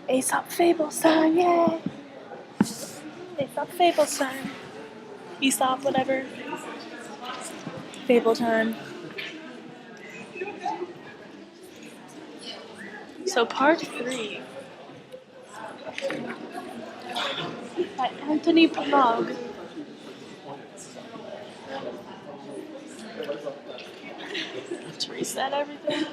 Aesop Fables time, yay! Aesop Fables time. Aesop, whatever. Fable time. So part 3 by Anthony Pamog. To reset everything.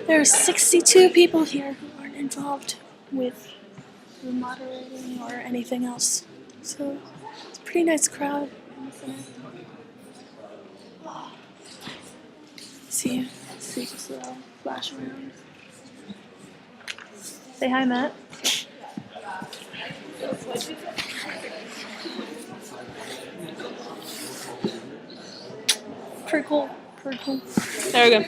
There are 62 people here who aren't involved with moderating or anything else. So it's a pretty nice crowd. See just a little flash around. Say hi, Matt. Pretty cool. There we go.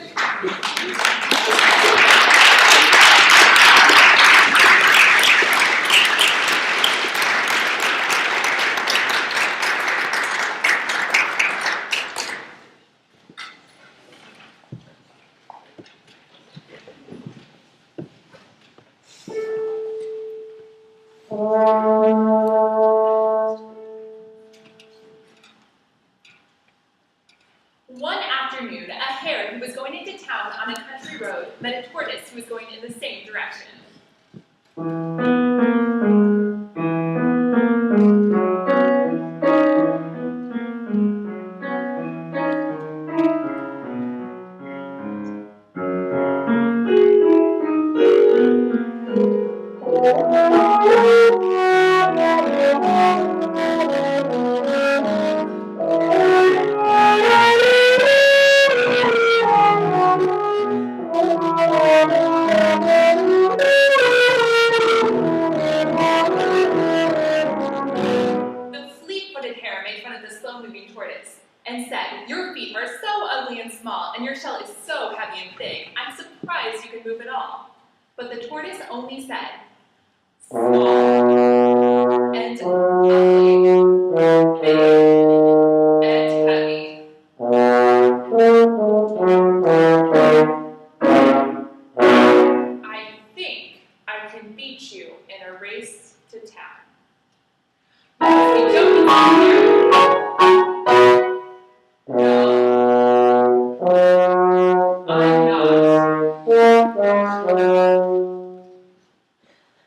One afternoon, a hare who was going into town on a country road met a tortoise who was going in the same direction. And said, "Your feet are so ugly and small, and your shell is so heavy and thick. I'm surprised you can move at all." But the tortoise only said, "Small and ugly, big and heavy." "I think I can beat you in a race to town." "We don't there."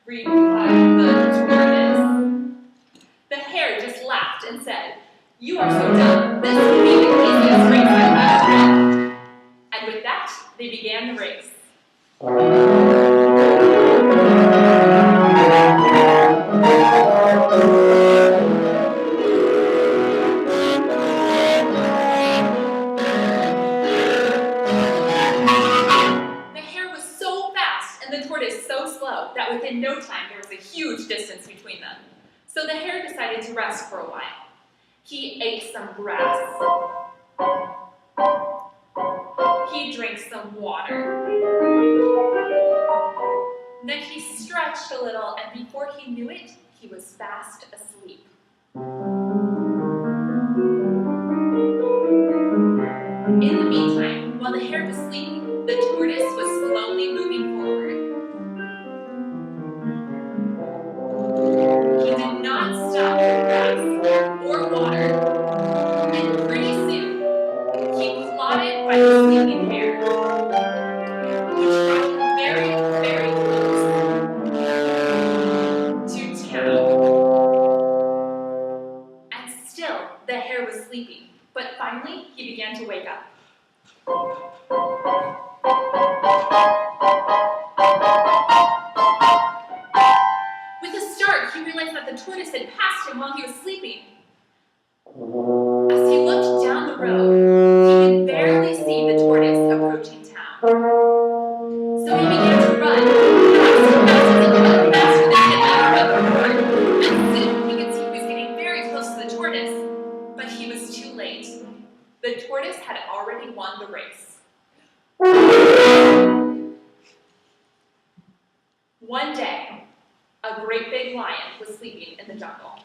Replied the tortoise. The hare just laughed and said, "You are so dumb. This will be the easiest race I've ever run." And with that, they began the race. That within no time there was a huge distance between them. So the hare decided to rest for a while. He ate some grass. He drank some water. Then he stretched a little, and before he knew it, he was fast asleep. In the meantime, while the hare was sleeping, the tortoise was slowly moving forward. He did not stop for grass or water, and pretty soon he plodded by the sleeping hare, which brought him very, very close to town. And still the hare was sleeping, but finally he began to wake up. With a start, he realized that the tortoise had passed him while he was sleeping. As he looked down the road, he could barely see the tortoise approaching town. So he began to run, faster than he had ever run before. And soon he could see he was getting very close to the tortoise, but he was too late. The tortoise had already won the race. One day, a great big lion was sleeping in the jungle.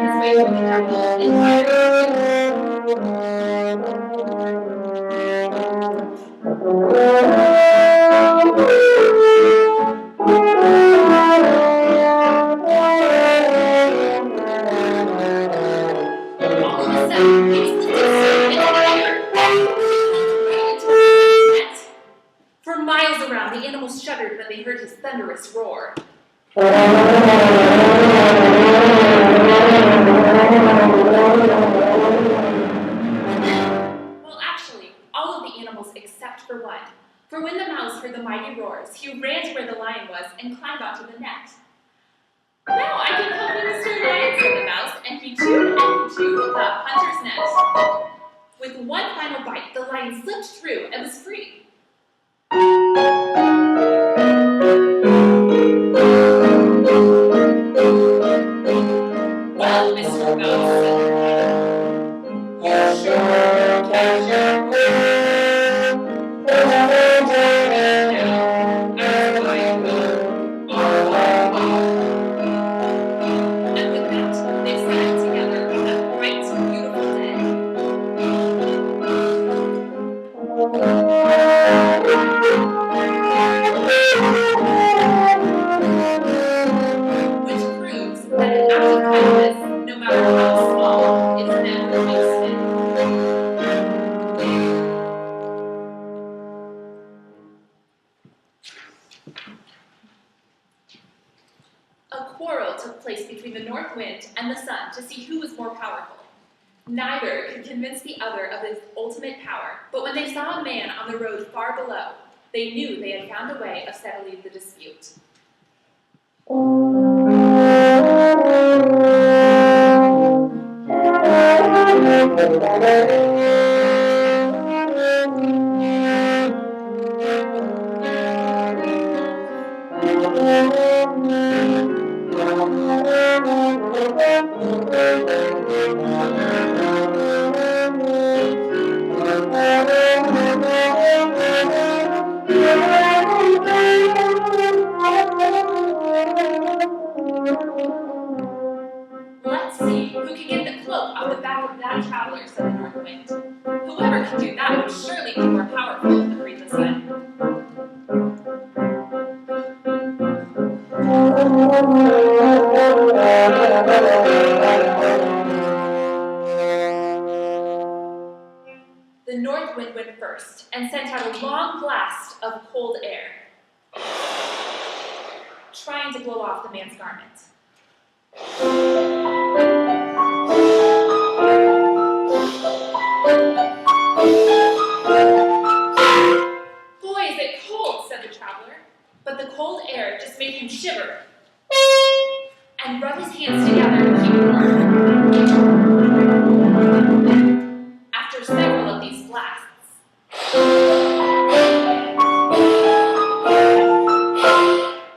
his way through the jungle and all of a sudden, he was lifted so in the air, right into the net. For miles around, the animals shuddered when they heard his thunderous roar. Well, actually, all of the animals except for one. For when the mouse heard the mighty roars, he ran to where the lion was and climbed onto the net. "Now I can help you, Mr. Lion," said the mouse, and he chewed the hunter's net. With one final bite, the lion slipped through and was free. "Well, Mr. Mouse," said the lion, "you sure catch your breath. Now, as I go, and with that, they sang together on that bright, beautiful day. Which proves that an act of kindness, no matter how small, is never wasted. A quarrel took place between the north wind and the sun to see who was more powerful. Neither could convince the other of his ultimate power, but when they saw a man on the road far below, they knew they had found a way of settling the dispute. "Let's see who can get the cloak off the back of that traveler," said the north wind. "Whoever can do that would surely be more powerful," agreed the sun. The north wind went first and sent out a long blast of cold air, trying to blow off the man's garment. "Boy, is it cold," said the traveler, but the cold air just made him shiver and rub his hands together to keep warm. After several of these blasts,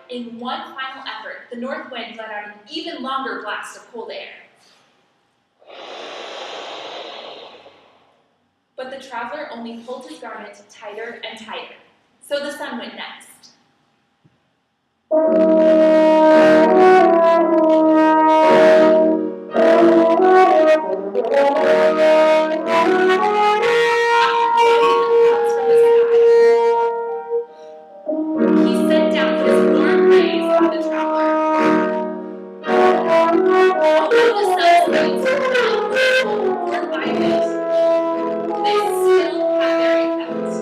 in one final effort, the north wind let out an even longer blast of cold air. But the traveler only pulled his garment tighter and tighter, so the sun went next. He sent down his warm rays on the traveler. Although the sun's rays were not visible or violent, they still had their effect.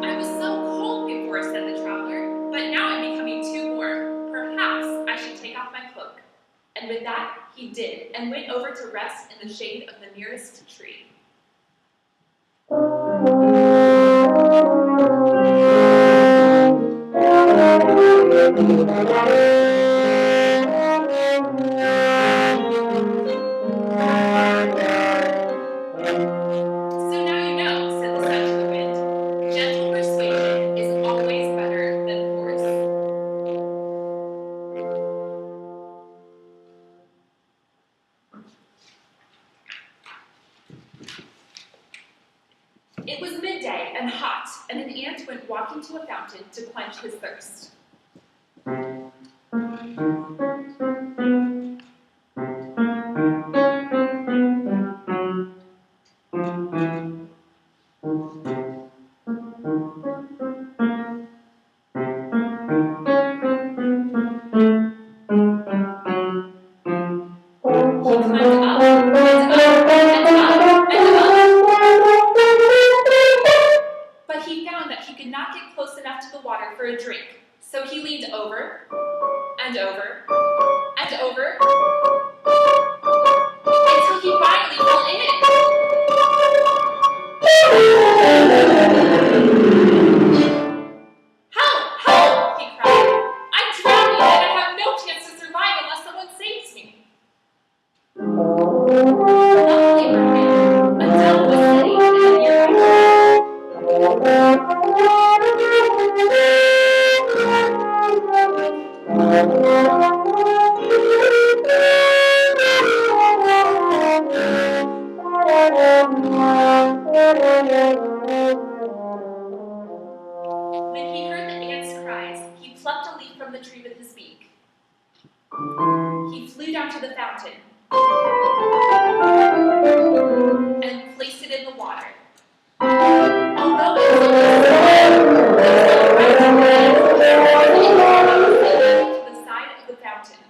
"I was so cold before," said the traveler, "but now I'm becoming too warm. Perhaps I should take off my cloak." And with that, he did, and went over to rest in the shade of the nearest tree. "So now you know," said the sun to the wind, "gentle persuasion is always better than force." It was midday and hot, and an ant went walking to a fountain to quench his thirst. But he found that he could not get close enough to the water for a drink, so he leaned over and over and over until he finally fell in it. Help! Help! He cried. I'm drowning and I have no chance to survive unless someone saves me. Luckily for him, a dove was sitting in a nearby tree. When he heard the ant's cries, he plucked a leaf from the tree with his beak. He flew down to the fountain and placed it in the water. Although it was to the side of the fountain.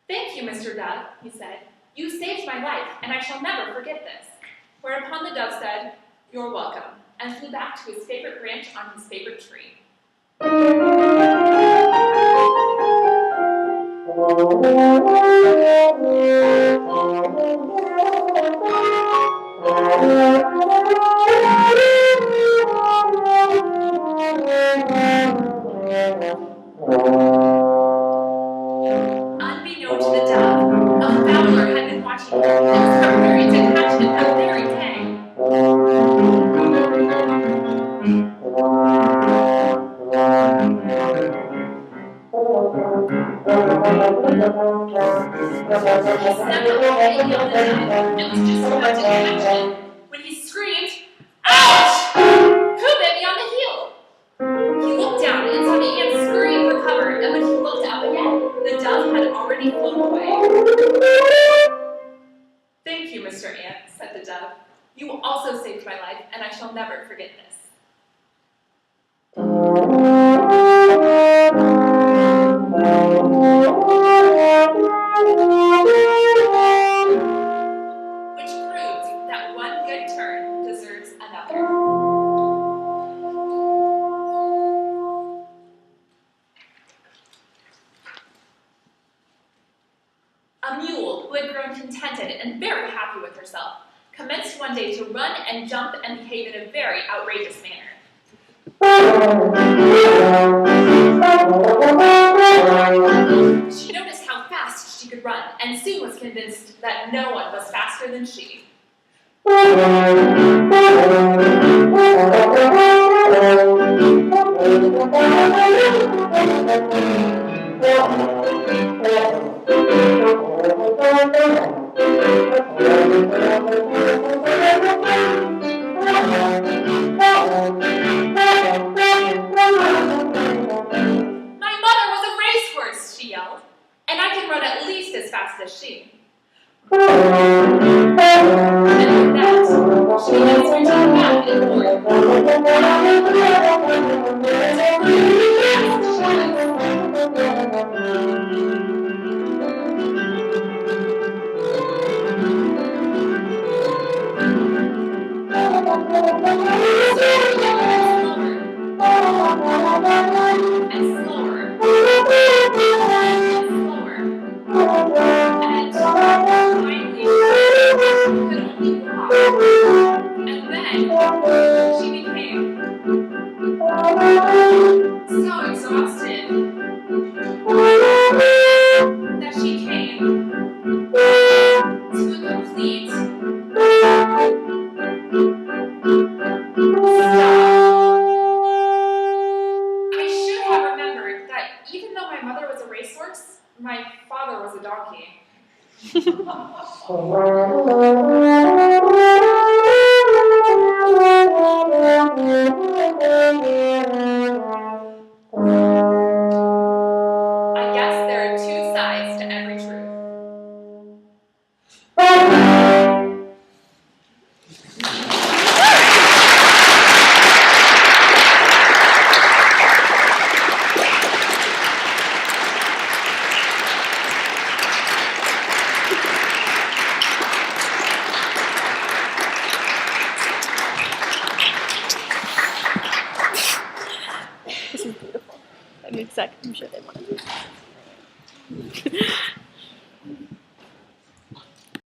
Thank you, Mr. Dove, he said. You saved my life, and I shall never forget this. Whereupon the dove said, You're welcome, and flew back to his favorite branch on his favorite tree. Unbeknown to the dove, a fowler had been watching him and was preparing to catch him that very day. He stepped on the tail of the dove and was just about to catch him when he screamed, Ouch! Who bit me on the heel? He looked down and saw the ant scurrying for cover, and when he looked up again, the dove had already flown away. Thank you, Mr. Ant, said the dove. You also saved my life, and I shall never forget this. Which proves that one good turn deserves another. A mule, who had grown contented and very happy with herself, commenced one day to run and jump and behave in a very outrageous manner. She noticed how fast she could run, and soon was convinced that no one was faster than she. My mother was a racehorse, she yelled, and I can run at least as fast as she. And with that, she began switching back and forth. And slower. And finally, could only walk. And then she became so exhausted that she came to a complete stop. I should have remembered that even though my mother was a racehorse, my father was a donkey. I guess there are two sides to every truth. I'm sure they want to do